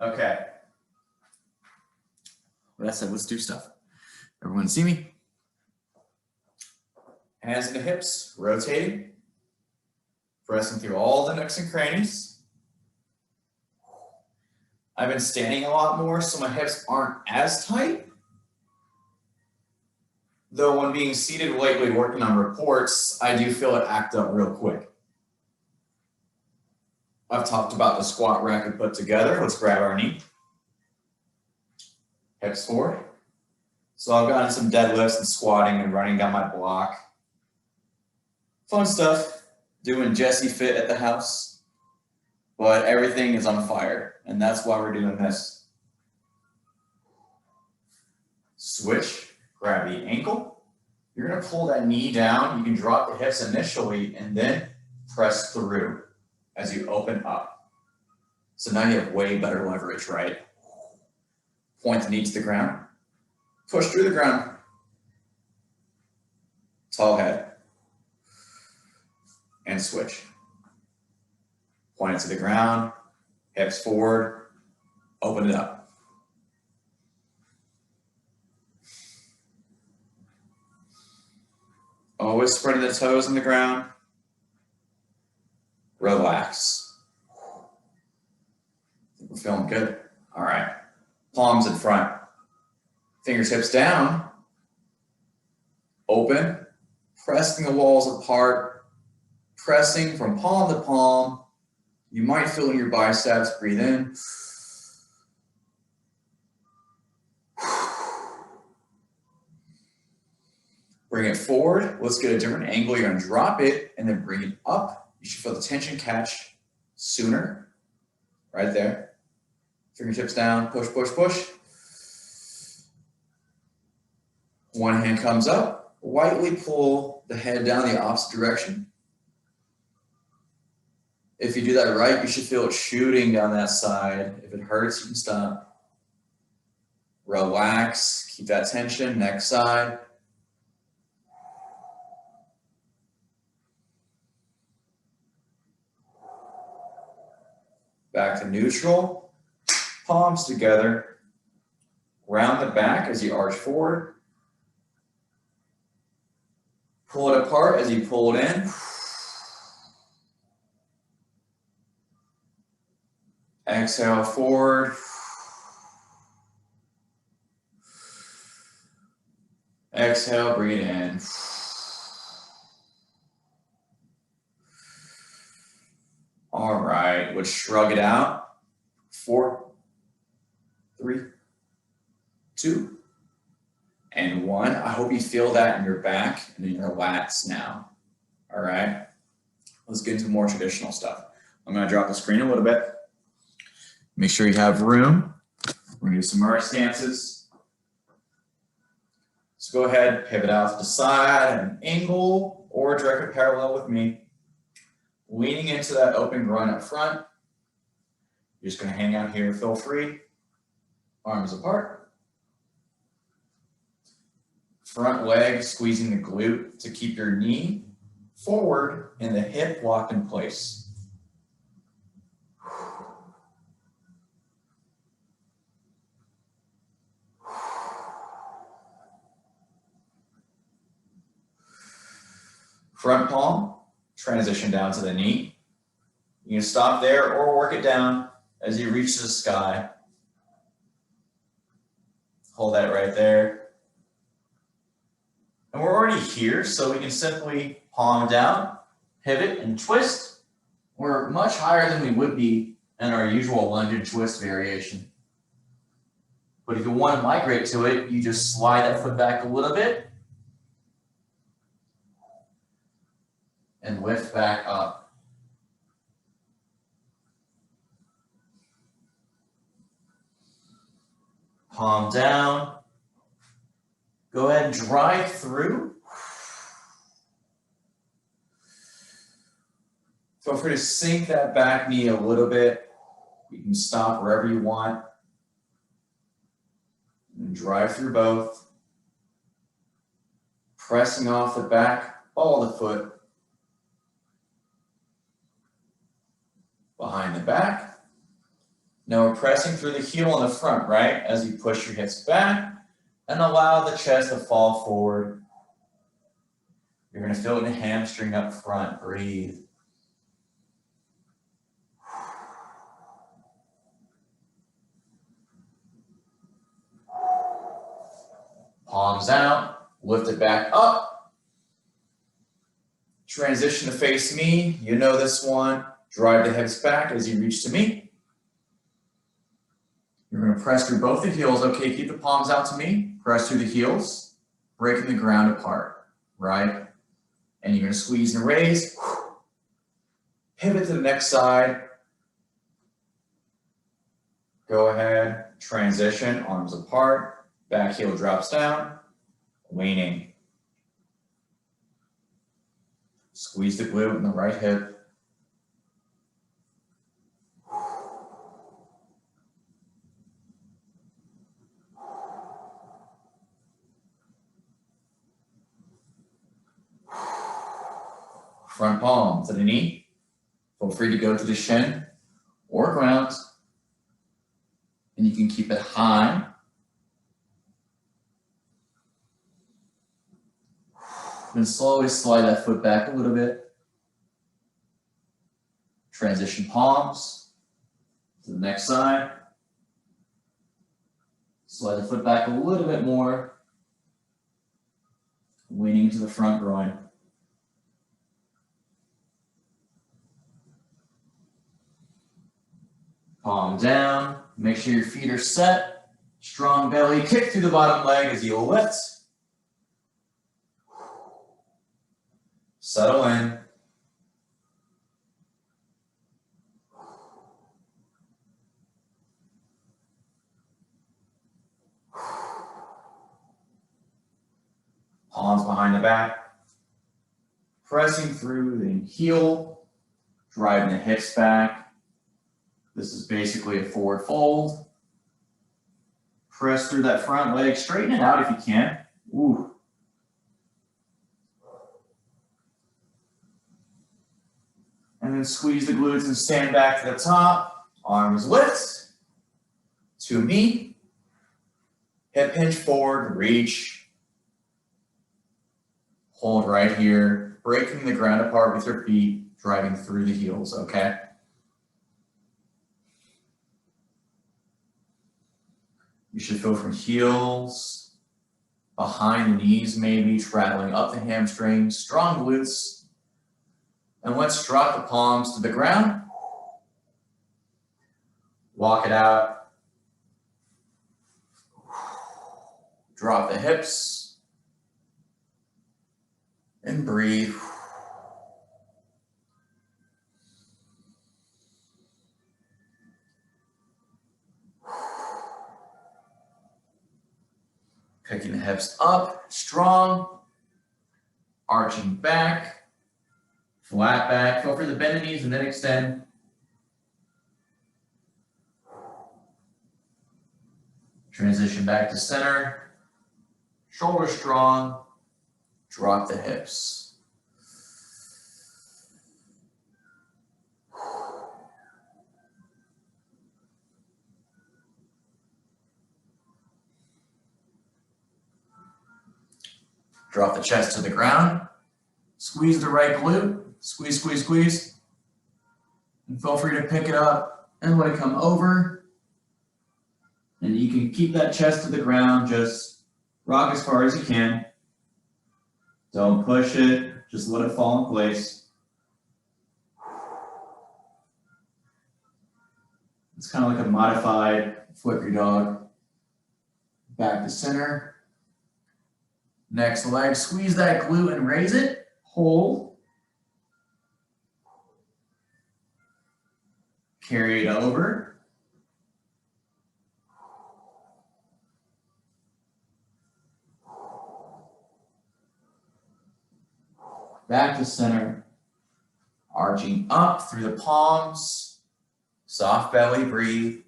Okay. With that said, let's do stuff. Everyone see me? Hands into hips, rotating. Pressing through all the nooks and crannies. I've been standing a lot more, so my hips aren't as tight. Though when being seated lately working on reports, I do feel it act up real quick. I've talked about the squat rack we put together. Let's grab our knee. Hips forward. So I've gotten some deadlifts and squatting and running down my block. Fun stuff. Doing Jesse Fit at the house. But everything is on fire, and that's why we're doing this. Switch. Grab the ankle. You're going to pull that knee down. You can drop the hips initially and then press through as you open up. So now you have way better leverage, right? Point the knee to the ground. Push through the ground. Tall head. And switch. Point it to the ground. Hips forward. Open it up. Always spreading the toes on the ground. Relax. We're feeling good. All right. Palms in front. Fingertips down. Open. Pressing the walls apart. Pressing from palm to palm. You might feel in your biceps. Breathe in. Bring it forward. Let's get a different angle. You're going to drop it and then bring it up. You should feel the tension catch sooner. Right there. Fingertips down. Push, push, push. One hand comes up. Lightly pull the head down the opposite direction. If you do that right, you should feel it shooting down that side. If it hurts, you can stop. Relax. Keep that tension. Next side. Back to neutral, palms together, round the back as you arch forward. Pull it apart as you pull it in. Exhale forward. Exhale, breathe in. All right, let's shrug it out. 4, 3, 2, and 1. I hope you feel that in your back and in your lats now. All right, let's get into more traditional stuff. I'm going to drop the screen a little bit. Make sure you have room. We're going to do some Murray stances. So go ahead, pivot out to the side, an angle, or directly parallel with me. Leaning into that open groin up front. You're just going to hang out here, feel free. Arms apart. Front leg squeezing the glute to keep your knee forward and the hip locked in place. Front palm. Transition down to the knee. You can stop there or work it down as you reach to the sky. Hold that right there. And we're already here, so we can simply palm down, pivot, and twist. We're much higher than we would be in our usual lunge and twist variation. But if you want to migrate to it, you just slide that foot back a little bit and lift back up. Palm down. Go ahead and drive through. Feel free to sink that back knee a little bit. You can stop wherever you want. And drive through both. Pressing off the back, ball of the foot. behind the back. Now we're pressing through the heel in the front, right? As you push your hips back and allow the chest to fall forward. You're going to feel it in the hamstring up front. Breathe. Palms out, lift it back up. Transition to face me. You know this one. Drive the hips back as you reach to me. You're going to press through both the heels. Okay, keep the palms out to me. Press through the heels, breaking the ground apart, right? And you're going to squeeze and raise. Pivot to the next side. Go ahead, transition, arms apart, back heel drops down, leaning. Squeeze the glute in the right hip. Front palm to the knee. Feel free to go to the shin or ground. And you can keep it high. Then slowly slide that foot back a little bit. Transition palms to the next side. Slide the foot back a little bit more. Leaning to the front groin. Palm down. Make sure your feet are set. Strong belly. Kick through the bottom leg as you lift. Settle in. Palms behind the back. Pressing through the heel. Driving the hips back. This is basically a forward fold. Press through that front leg. Straighten it out if you can. Ooh. And then squeeze the glutes and stand back to the top. Arms lift. To me. Hip hinge forward, reach. Hold right here. Breaking the ground apart with your feet. Driving through the heels, okay? You should feel from heels, behind the knees maybe, traveling up the hamstrings, strong glutes. And let's drop the palms to the ground. Walk it out. Drop the hips. And breathe. Picking the hips up, strong. Arching back. Flat back. Feel free to bend the knees and then extend. Transition back to center. Shoulders strong. Drop the hips. Drop the chest to the ground. Squeeze the right glute. Squeeze, squeeze, squeeze. And feel free to pick it up and let it come over. And you can keep that chest to the ground. Just rock as far as you can. Don't push it. Just let it fall in place. It's kind of like a modified flip your dog. Back to center. Next leg, squeeze that glute and raise it. Hold. Carry it over. Back to center. Arching up through the palms. Soft belly, breathe.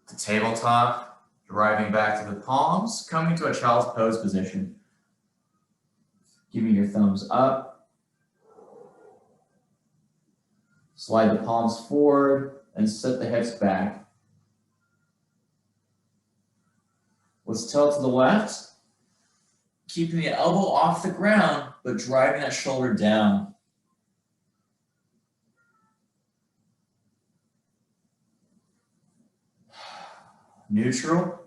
To tabletop, Driving back to the palms, coming to a child's pose position. Give me your thumbs up. Slide the palms forward and set the hips back. Let's tilt to the left, keeping the elbow off the ground, but driving that shoulder down. Neutral.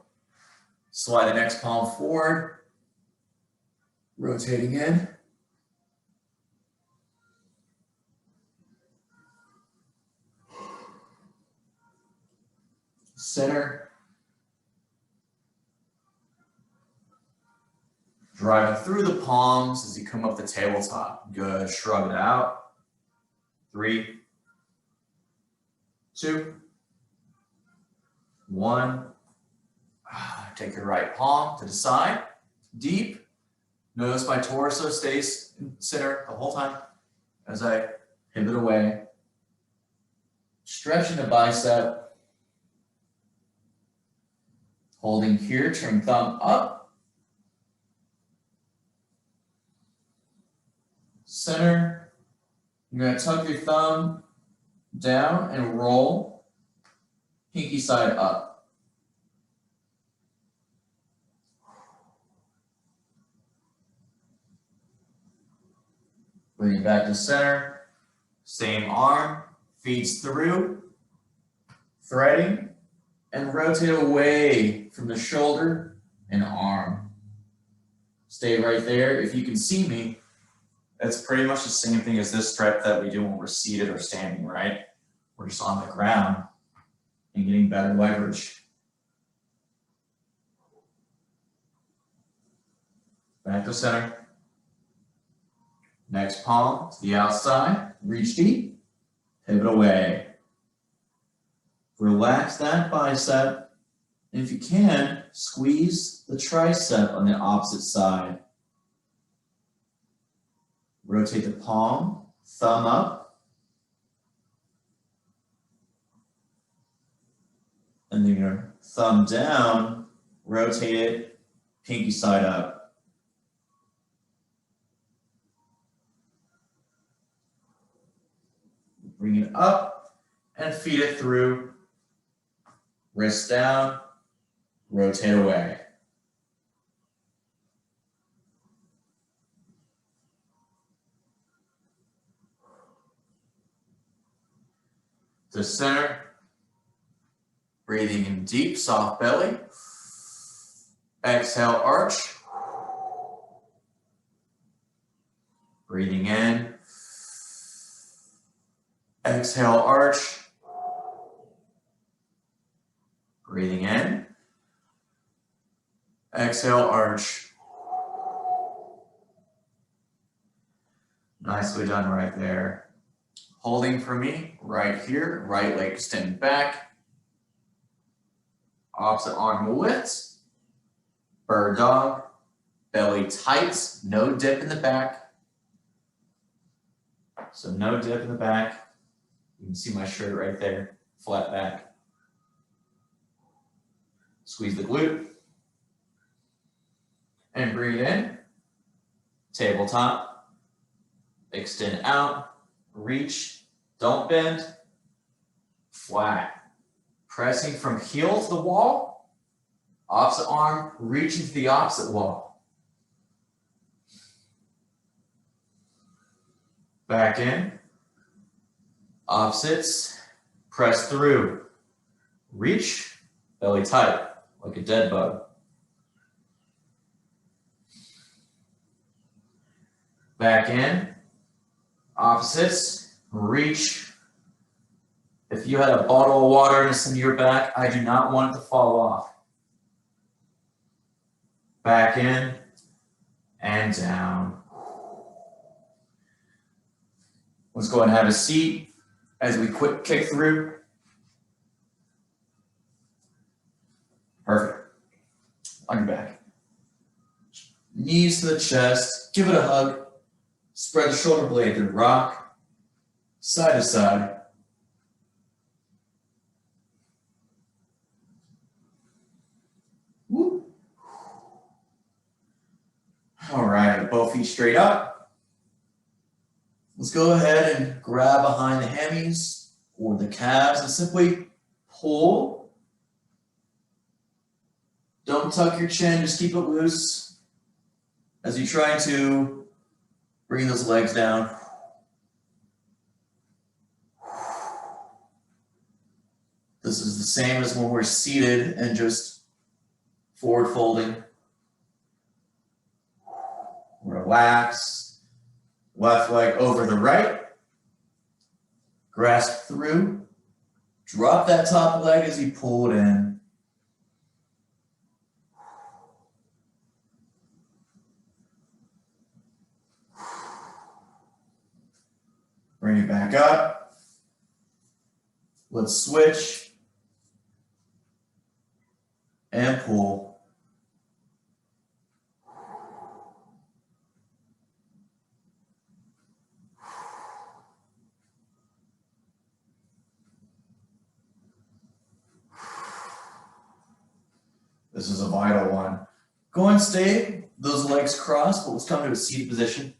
Slide the next palm forward, rotating in. Center. Driving through the palms as you come up the tabletop. Good. Shrug it out. 3, 2, 1. Take your right palm to the side. Deep. Notice my torso stays in center the whole time as I pivot away. Stretching the bicep. Holding here, turn thumb up. Center. You're going to tuck your thumb down and roll. Pinky side up. Bring it back to center. Same arm, feeds through, threading, and rotate away from the shoulder and arm. Stay right there. If you can see me, that's pretty much the same thing as this stretch that we do when we're seated or standing, right? We're just on the ground and getting better leverage. Back to center. Next palm to the outside, reach deep, pivot away. Relax that bicep, and if you can, squeeze the tricep on the opposite side. Rotate the palm, thumb up, and then your thumb down, rotate it, pinky side up. Bring it up and feed it through. Wrist down, rotate away. To center, breathing in deep, soft belly. Exhale, arch. Breathing in. Exhale, arch. Breathing in. Exhale, arch. Nicely done right there. Holding for me right here, right leg extend back. Opposite arm lifts. Bird dog. Belly tight, no dip in the back. So no dip in the back. You can see my shirt right there, flat back. Squeeze the glute. And breathe in. Tabletop. Extend out. Reach. Don't bend. Flat. Pressing from heel to the wall. Opposite arm reaching to the opposite wall. Back in. Opposites. Press through. Reach. Belly tight. Like a dead bug. Back in. Opposites. Reach. If you had a bottle of water in the your back, I do not want it to fall off. Back in and down. Let's go ahead and have a seat as we quick kick through. Perfect. On your back. Knees to the chest. Give it a hug. Spread the shoulder blade and rock. Side to side. feet straight up. Let's go ahead and grab behind the hammies or the calves and simply pull. Don't tuck your chin, just keep it loose as you try to bring those legs down. This is the same as when we're seated and just forward folding. Relax. Left leg over the right. Grasp through. Drop that top leg as you pull it in. Bring it back up. Let's switch. And pull. This is a vital one. Go and stay those legs crossed, but let's come to a seated position.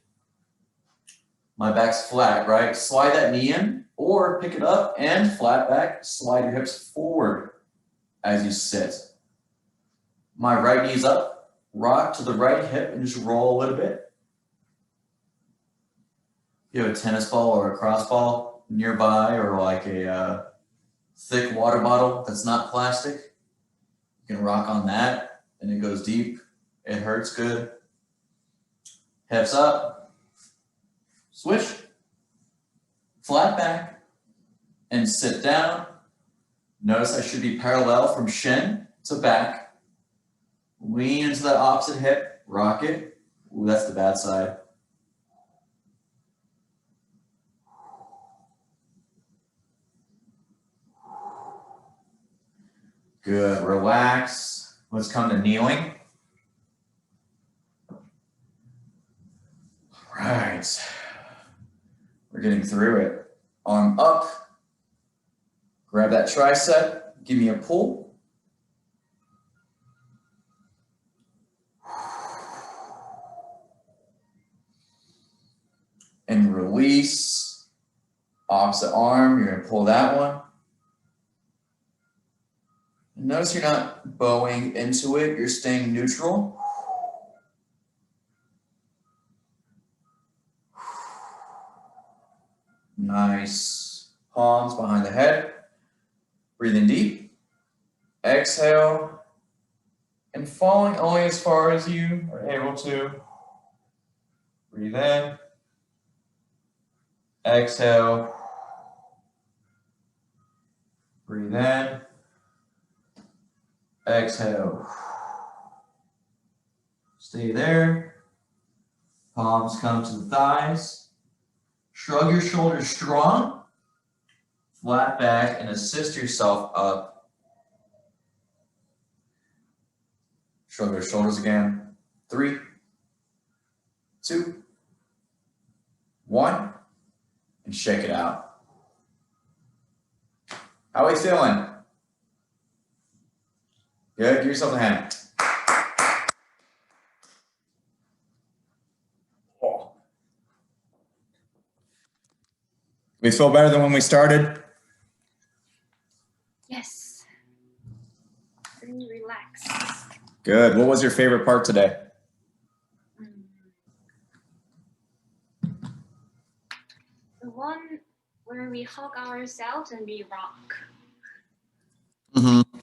My back's flat, right? Slide that knee in or pick it up and flat back, slide your hips forward as you sit. My right knee's up, rock to the right hip and just roll a little bit. If you have a tennis ball or a cross ball nearby or like a thick water bottle that's not plastic, you can rock on that and it goes deep. It hurts good. Hips up, switch, flat back and sit down. Notice I should be parallel from shin to back. Lean into that opposite hip, rock it. Ooh, that's the bad side. Good, relax. Let's come to kneeling. All right. We're getting through it. Arm up. Grab that tricep. Give me a pull. And release. Opposite arm, you're gonna pull that one. Notice you're not bowing into it, you're staying neutral. Nice. Palms behind the head. Breathing deep. Exhale. And falling only as far as you are able to. Breathe in. Exhale. Breathe in. Exhale. Stay there. Palms come to the thighs. Shrug your shoulders strong. Flat back and assist yourself up. Shrug your shoulders again. 3, 2, 1. And shake it out. How are we feeling? Good, give yourself a hand. Oh. We feel better than when we started? Yes. Really relaxed. Good. What was your favorite part today? The one where we hug ourselves and we rock. Mm-hmm.